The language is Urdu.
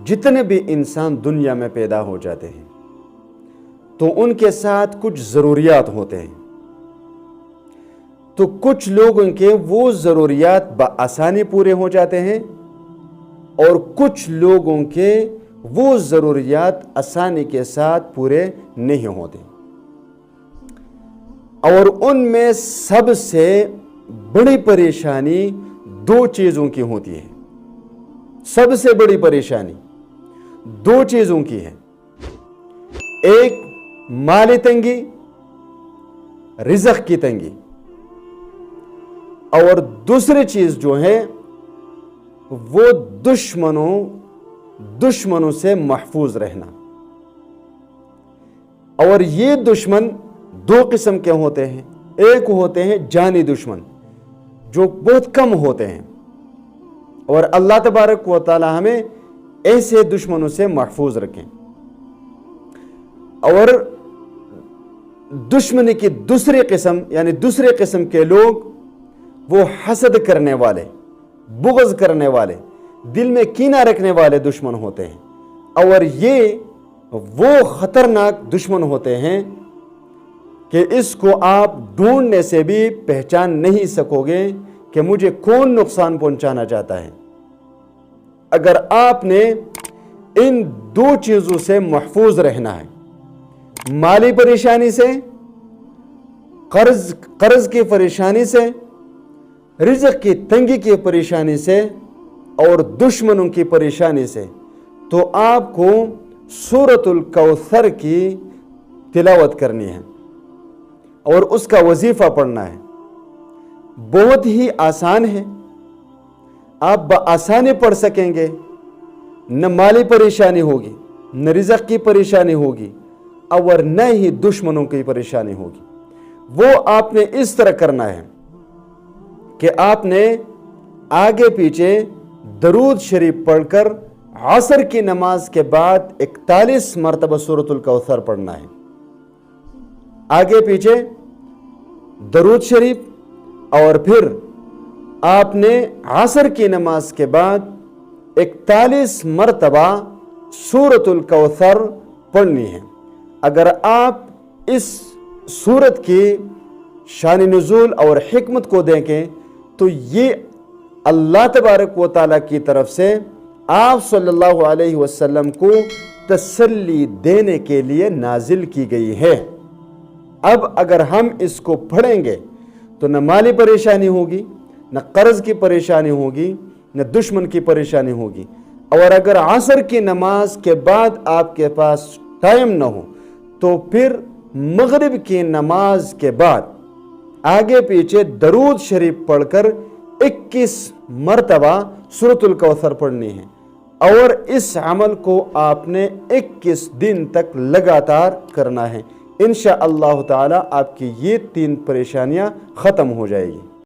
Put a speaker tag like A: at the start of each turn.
A: جتنے بھی انسان دنیا میں پیدا ہو جاتے ہیں تو ان کے ساتھ کچھ ضروریات ہوتے ہیں، تو کچھ لوگوں کے وہ ضروریات بآسانی پورے ہو جاتے ہیں اور کچھ لوگوں کے وہ ضروریات آسانی کے ساتھ پورے نہیں ہوتے، اور ان میں سب سے بڑی پریشانی دو چیزوں کی ہوتی ہے۔ سب سے بڑی پریشانی دو چیزوں کی ہے، ایک مالی تنگی، رزق کی تنگی، اور دوسری چیز جو ہے وہ دشمنوں سے محفوظ رہنا۔ اور یہ دشمن دو قسم کے ہوتے ہیں، ایک ہوتے ہیں جانی دشمن جو بہت کم ہوتے ہیں، اور اللہ تبارک و تعالی ہمیں ایسے دشمنوں سے محفوظ رکھیں۔ اور دشمنی کی دوسری قسم یعنی دوسرے قسم کے لوگ وہ حسد کرنے والے، بغض کرنے والے، دل میں کینہ رکھنے والے دشمن ہوتے ہیں، اور یہ وہ خطرناک دشمن ہوتے ہیں کہ اس کو آپ ڈھونڈنے سے بھی پہچان نہیں سکو گے کہ مجھے کون نقصان پہنچانا چاہتا ہے۔ اگر آپ نے ان دو چیزوں سے محفوظ رہنا ہے، مالی پریشانی سے، قرض کی پریشانی سے، رزق کی تنگی کی پریشانی سے، اور دشمنوں کی پریشانی سے، تو آپ کو سورۃ الکوثر کی تلاوت کرنی ہے اور اس کا وظیفہ پڑھنا ہے۔ بہت ہی آسان ہے، آپ بآسانی پڑھ سکیں گے، نہ مالی پریشانی ہوگی، نہ رزق کی پریشانی ہوگی، اور نہ ہی دشمنوں کی پریشانی ہوگی۔ وہ آپ نے اس طرح کرنا ہے کہ آپ نے آگے پیچھے درود شریف پڑھ کر عصر کی نماز کے بعد 41 مرتبہ سورۃ الکوثر پڑھنا ہے۔ آگے پیچھے درود شریف، اور پھر آپ نے عصر کی نماز کے بعد 41 مرتبہ سورۃ الکوثر پڑھنی ہے۔ اگر آپ اس سورت کی شان نزول اور حکمت کو دیکھیں تو یہ اللہ تبارک و تعالیٰ کی طرف سے آپ صلی اللہ علیہ وسلم کو تسلی دینے کے لیے نازل کی گئی ہے۔ اب اگر ہم اس کو پڑھیں گے تو نہ مالی پریشانی ہوگی، نہ قرض کی پریشانی ہوگی، نہ دشمن کی پریشانی ہوگی۔ اور اگر عصر کی نماز کے بعد آپ کے پاس ٹائم نہ ہو تو پھر مغرب کی نماز کے بعد آگے پیچھے درود شریف پڑھ کر 21 مرتبہ سورۃ الکوثر پڑھنی ہے، اور اس عمل کو آپ نے 21 دن تک لگاتار کرنا ہے۔ انشاءاللہ تعالی آپ کی یہ 3 پریشانیاں ختم ہو جائے گی۔